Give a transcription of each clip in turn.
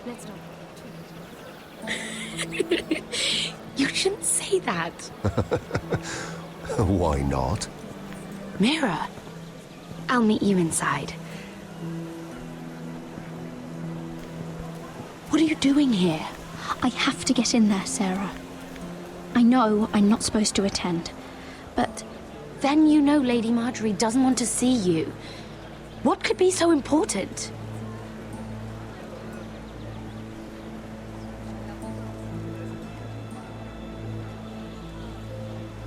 Let's not. You shouldn't say that. Why not? Mehrere, I'll meet you inside. What are you doing here? I have to get in there, Sarah. I know I'm not supposed to attend, but Then you know Lady Marjorie doesn't want to see you. What could be so important?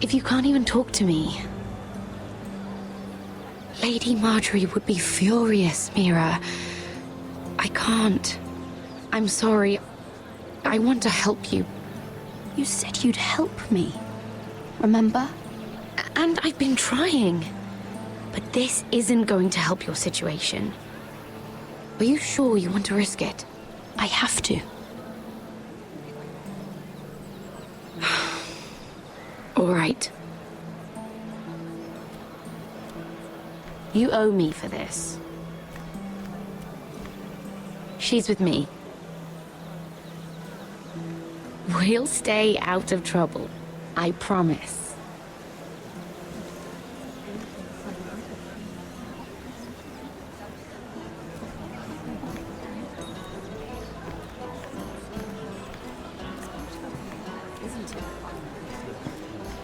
If you can't even talk to me, Lady Marjorie would be furious, Mehrere. I can't. I'm sorry. I want to help you. you said you'd help me. Remember? And I've been trying. But this isn't going to help your situation. Are you sure you want to risk it? I have to. All right. You owe me for this. She's with me. We'll stay out of trouble. I promise.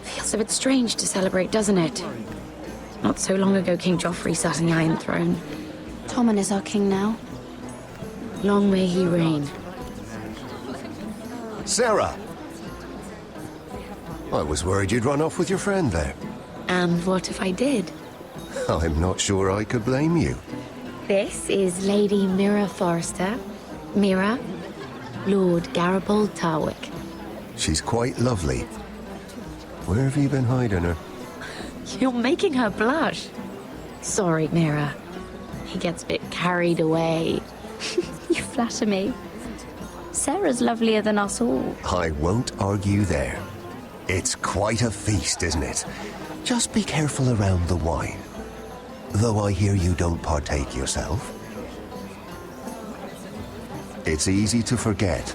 Feels a bit strange to celebrate, doesn't it? Not so long ago, King Joffrey sat on the Iron Throne. Tommen is our king now. Long may he reign. Sarah! I was worried you'd run off with your friend there. And what if I did? I'm not sure I could blame you. This is Lady Mehr Forrester. Mehrere, Lord Garibaldi Tarwick. She's quite lovely. Where have you been hiding her? You're making her blush. Sorry, Mehrere. He gets a bit carried away. You flatter me. Sarah's lovelier than us all. I won't argue there. It's quite a feast, isn't it? Just be careful around the wine. Though I hear you don't partake yourself. It's easy to forget.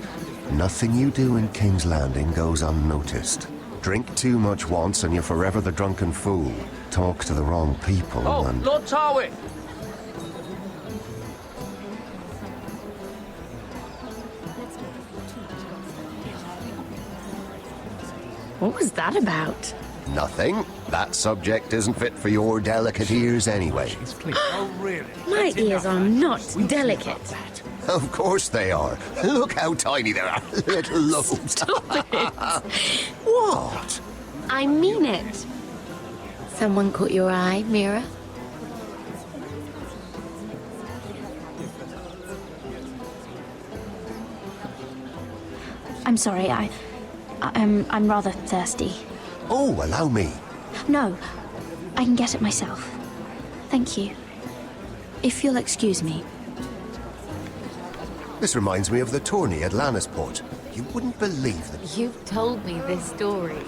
Nothing you do in King's Landing goes unnoticed. Drink too much once and you're forever the drunken fool. Talk to the wrong people and... Lord Tarwick! What was that about? Nothing. That subject isn't fit for your delicate ears anyway. Oh, really? My ears are not delicate. Of course they are. Look how tiny they are. Little lobes. Stop it. What? I mean it. Someone caught your eye, Mehrere? I'm sorry, I'm rather thirsty. Oh, allow me. No, I can get it myself. Thank you. If you'll excuse me. This reminds me of the tourney at Lannisport. You wouldn't believe that. You've told me this story.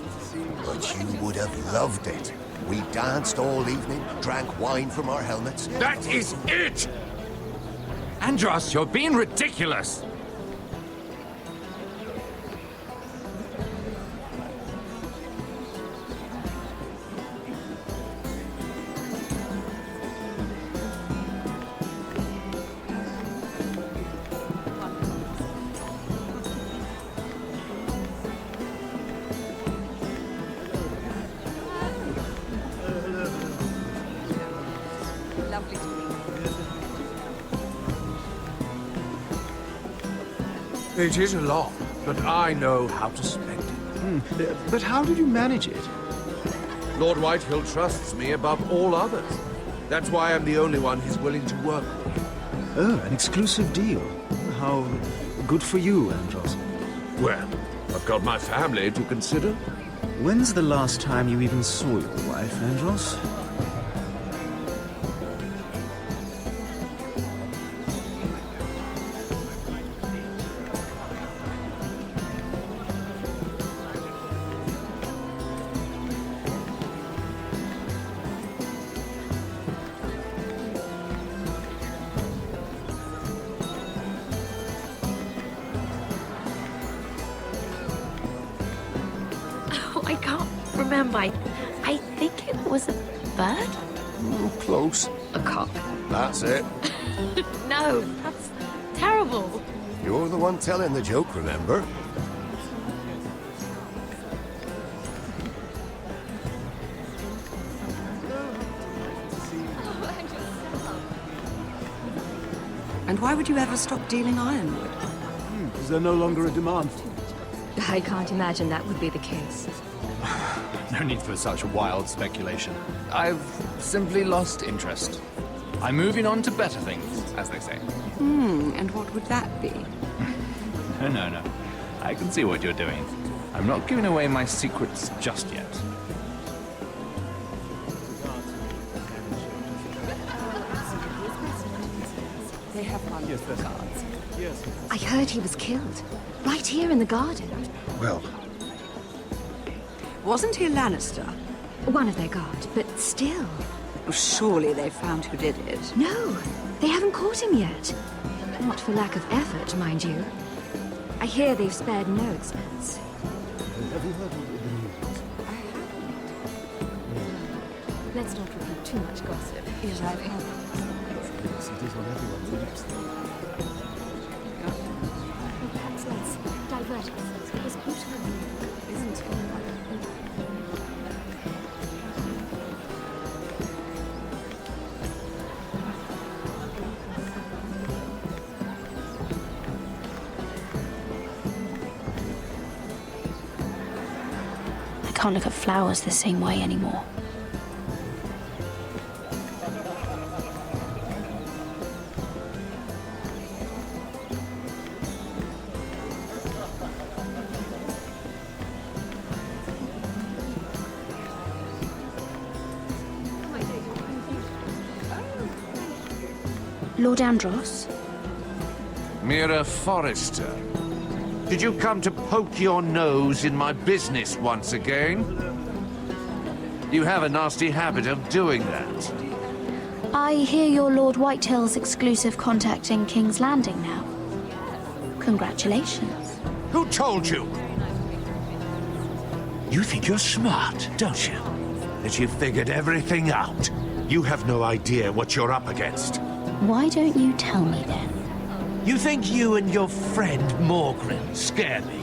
But you would have loved it. We danced all evening, drank wine from our helmets. That is it! Andros, you're being ridiculous! It is a lot, but I know how to spend it. But how did you manage it? Lord Whitehill trusts me above all others. That's why I'm the only one he's willing to work with. Oh, an exclusive deal. How good for you, Andros. Well, I've got my family to consider. When's the last time you even saw your wife, Andros? swam by. I think it was a bird? Close. A cock. That's it. No, that's terrible. You're the one telling the joke, remember? And why would you ever stop dealing ironwood? Is there no longer a demand for it? I can't imagine that would be the case. No need for such wild speculation. I've simply lost interest. I'm moving on to better things, as they say. And what would that be? No. I can see what you're doing. I'm not giving away my secrets just yet. They have one of the cards. I heard he was killed. Right here in the garden. Well, Wasn't he a Lannister? One of their guard, but still. Well, surely they found who did it. No, they haven't caught him yet. Not for lack of effort, mind you. I hear they've spared no expense. Have you heard of the news? Let's not repeat too much gossip. Yes, I've heard. Yes, it is on everyone's lips. Perhaps let's divert ourselves with this beautiful view, isn't it? I can't look at flowers the same way anymore. Lord Andros? Mehr Forrester. Did you come to poke your nose in my business once again? You have a nasty habit of doing that. I hear you're Lord Whitehill's exclusive contact in King's Landing now. Congratulations. Who told you? You think you're smart, don't you? That you've figured everything out. You have no idea what you're up against. Why don't you tell me then? You think you and your friend Morgren scare me?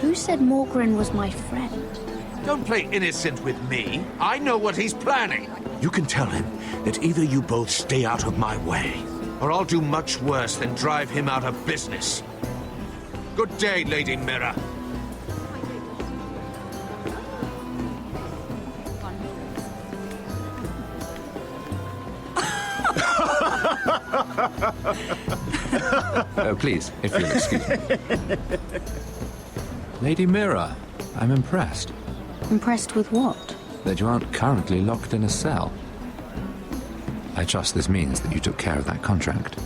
Who said Morgren was my friend? Don't play innocent with me. I know what he's planning. You can tell him that either you both stay out of my way, or I'll do much worse than drive him out of business. Good day, Lady Mehrere. Oh, please, if you'll excuse me. Lady Mehrere, I'm impressed Impressed with what? that you aren't currently locked in a cell. I trust this means that you took care of that contract.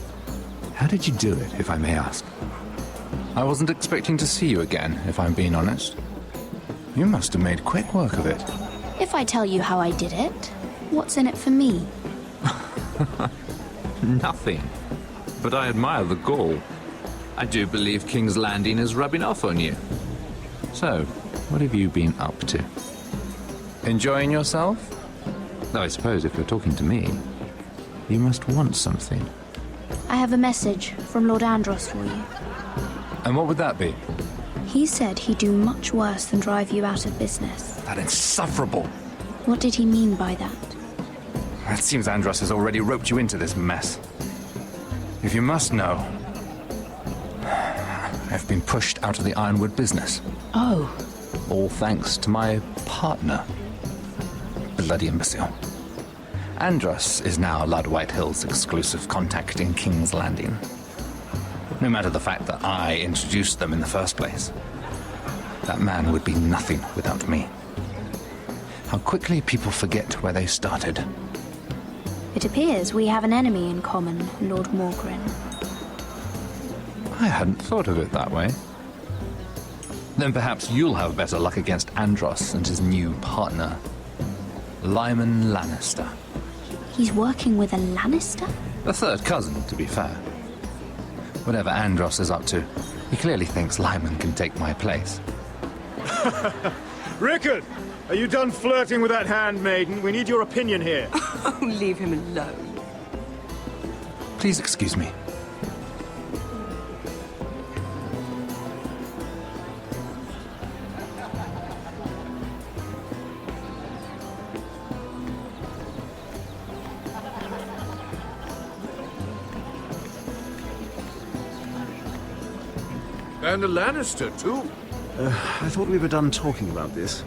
How did you do it, if I may ask? I wasn't expecting to see you again, if I'm being honest. You must have made quick work of it. If I tell you how I did it, what's in it for me? Nothing. But I admire the gall. I do believe King's Landing is rubbing off on you. So, what have you been up to? Enjoying yourself? Though I suppose if you're talking to me, you must want something. I have a message from Lord Andros for you. And what would that be? He said he'd do much worse than drive you out of business. That insufferable! What did he mean by that? It seems Andros has already roped you into this mess. If you must know, I've been pushed out of the ironwood business. Oh. All thanks to my partner. Bloody imbecile. Andros is now Lord Whitehill's exclusive contact in King's Landing. No matter the fact that I introduced them in the first place. That man would be nothing without me. How quickly people forget where they started. It appears we have an enemy in common, Lord Morgren. I hadn't thought of it that way. Then perhaps you'll have better luck against Andros and his new partner, Lyman Lannister. He's working with a Lannister? A third cousin, to be fair. Whatever Andros is up to, he clearly thinks Lyman can take my place. Rickard! Are you done flirting with that handmaiden? We need your opinion here. Oh, leave him alone. Please excuse me. And a Lannister, too. I thought we were done talking about this.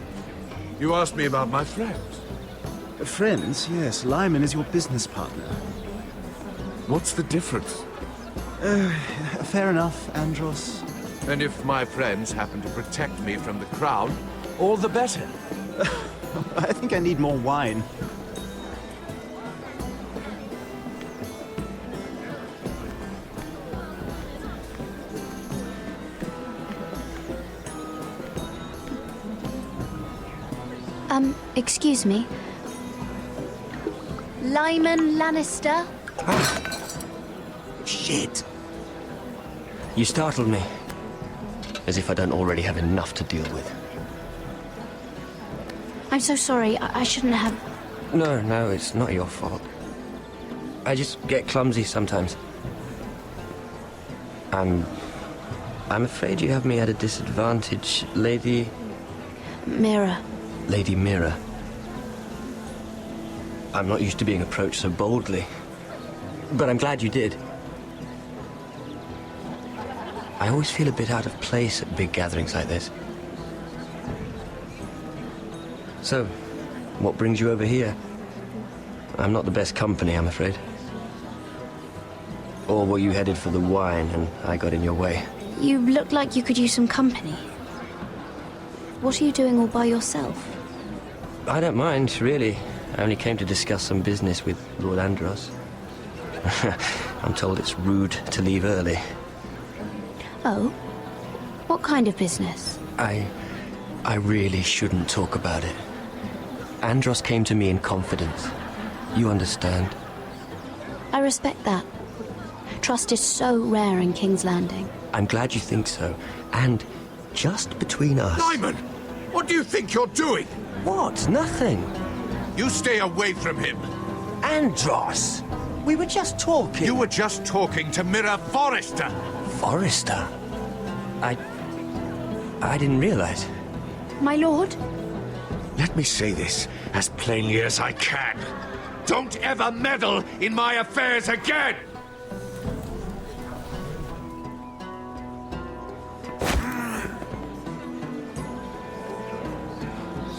You asked me about my friends. Friends, yes. Lyman is your business partner. What's the difference? Fair enough, Andros. And if my friends happen to protect me from the crown, all the better. I think I need more wine. Excuse me. Lyman Lannister? Shit. You startled me. As if I don't already have enough to deal with. I'm so sorry. I shouldn't have... No, it's not your fault. I just get clumsy sometimes. I'm afraid you have me at a disadvantage, Lady... Mehrere. Lady Mehrere. I'm not used to being approached so boldly. But I'm glad you did. I always feel a bit out of place at big gatherings like this. So, what brings you over here? I'm not the best company, I'm afraid. Or were you headed for the wine and I got in your way? You look like you could use some company. What are you doing all by yourself? I don't mind, really. I only came to discuss some business with Lord Andros. I'm told it's rude to leave early. Oh? What kind of business? I really shouldn't talk about it. Andros came to me in confidence. You understand? I respect that. Trust is so rare in King's Landing. I'm glad you think so. And just between us... Lyman! What do you think you're doing? What? Nothing. You stay away from him. Andros! We were just talking. You were just talking to Mirror Forrester. Forrester? I didn't realize. My lord? Let me say this as plainly as I can. Don't ever meddle in my affairs again!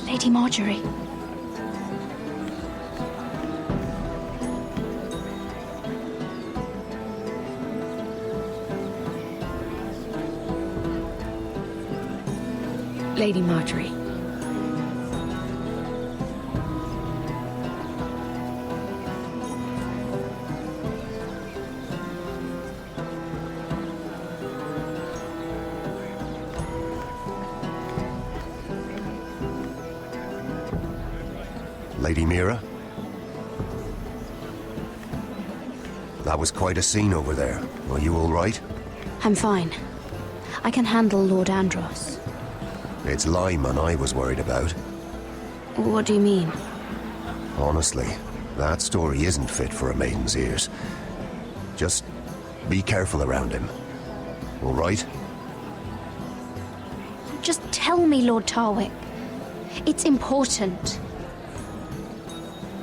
Lady Marjorie. Lady Marjorie. Lady Mehrere? That was quite a scene over there. Are you all right? I'm fine. I can handle Lord Andros. It's Lyman I was worried about. What do you mean? Honestly, that story isn't fit for a maiden's ears. Just be careful around him. All right? Just tell me, Lord Tarwick. It's important.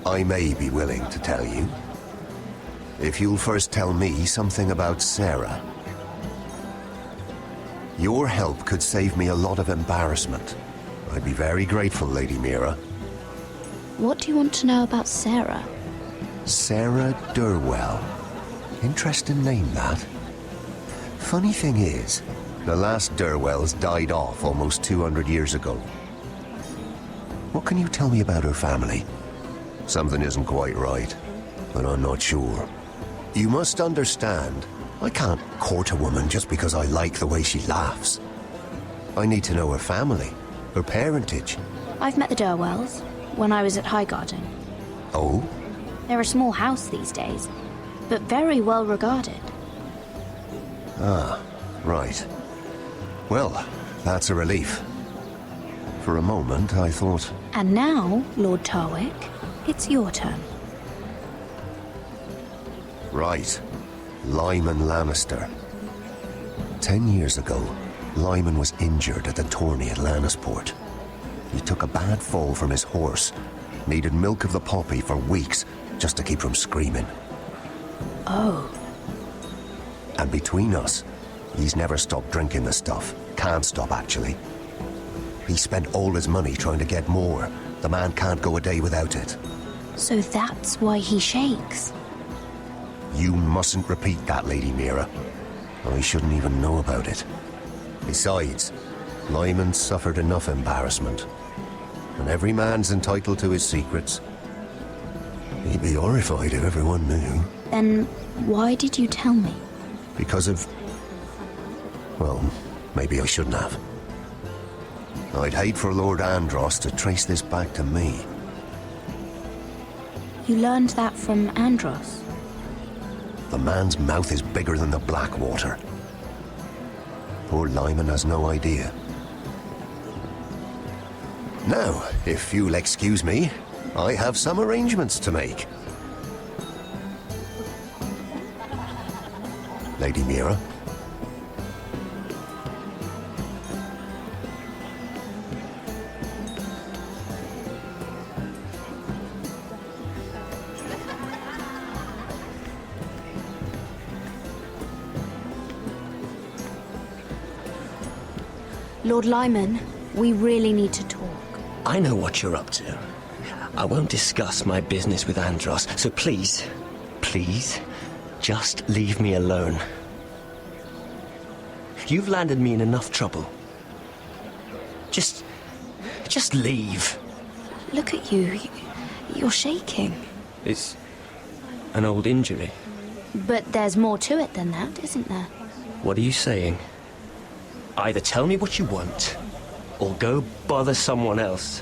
I may be willing to tell you. If you'll first tell me something about Sarah. Your help could save me a lot of embarrassment. I'd be very grateful, Lady Mehrere. What do you want to know about Sarah? Sarah Durwell. Interesting name, that. Funny thing is, the last Durwells died off almost 200 years ago. What can you tell me about her family? Something isn't quite right, but I'm not sure. You must understand, I can't court a woman just because I like the way she laughs. I need to know her family, her parentage. I've met the Durwells when I was at Highgarden. Oh? They're a small house these days, but very well regarded. Ah, right. Well, that's a relief. For a moment, I thought... And now, Lord Tarwick, it's your turn. Right. Lyman Lannister. 10 years ago, Lyman was injured at the tourney at Lannisport. He took a bad fall from his horse. Needed milk of the poppy for weeks, just to keep from screaming. Oh. And between us, he's never stopped drinking the stuff. Can't stop, actually. He spent all his money trying to get more. The man can't go a day without it. So that's why he shakes. You mustn't repeat that, Lady Meera. I shouldn't even know about it. Besides, Lyman suffered enough embarrassment. And every man's entitled to his secrets. He'd be horrified if everyone knew. Then why did you tell me? Because of... well, maybe I shouldn't have. I'd hate for Lord Andros to trace this back to me. You learned that from Andros? The man's mouth is bigger than the Blackwater. Poor Lyman has no idea. Now, if you'll excuse me, I have some arrangements to make. Lady Meera? Lord Lyman, we really need to talk. I know what you're up to. I won't discuss my business with Andros, so please, please, just leave me alone. You've landed me in enough trouble. Just leave. Look at you. You're shaking. It's an old injury. But there's more to it than that, isn't there? What are you saying? Either tell me what you want, or go bother someone else.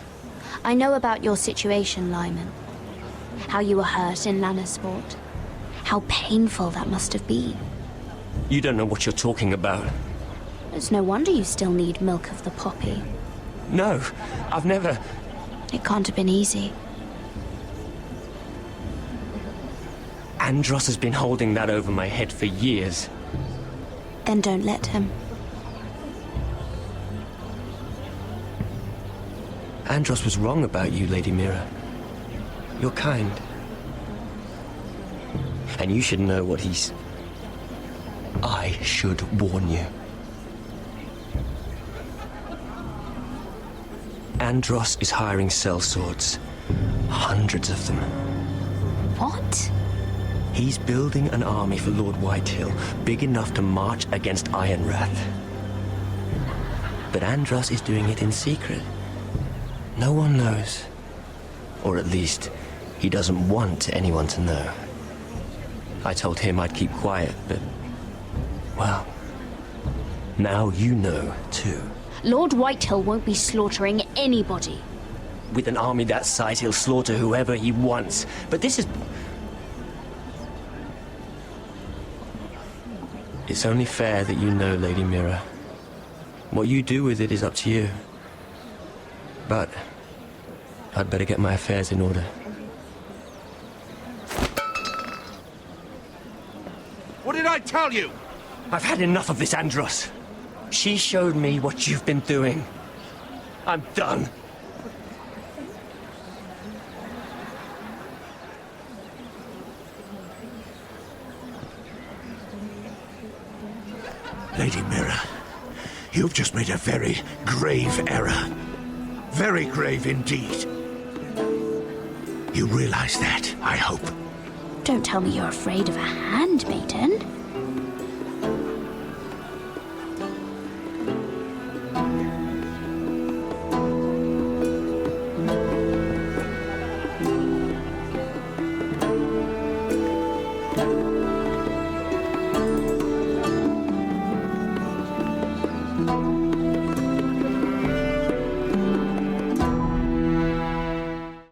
I know about your situation, Lyman. How you were hurt in Lannisport. How painful that must have been. You don't know what you're talking about. It's no wonder you still need milk of the poppy. No, I've never... It can't have been easy. Andros has been holding that over my head for years. Then don't let him. Andros was wrong about you, Lady Meera. You're kind. And you should know what he's... I should warn you. Andros is hiring sellswords. Hundreds of them. What? He's building an army for Lord Whitehill, big enough to march against Ironrath. But Andros is doing it in secret. No one knows. Or at least, he doesn't want anyone to know. I told him I'd keep quiet, but... well... now you know, too. Lord Whitehill won't be slaughtering anybody. With an army that size, he'll slaughter whoever he wants. But this is... It's only fair that you know, Lady Meera. What you do with it is up to you. But I'd better get my affairs in order. What did I tell you? I've had enough of this, Andros. She showed me what you've been doing. I'm done. Lady Meera, you've just made a very grave error. Very grave indeed. You realize that, I hope. Don't tell me you're afraid of a handmaiden.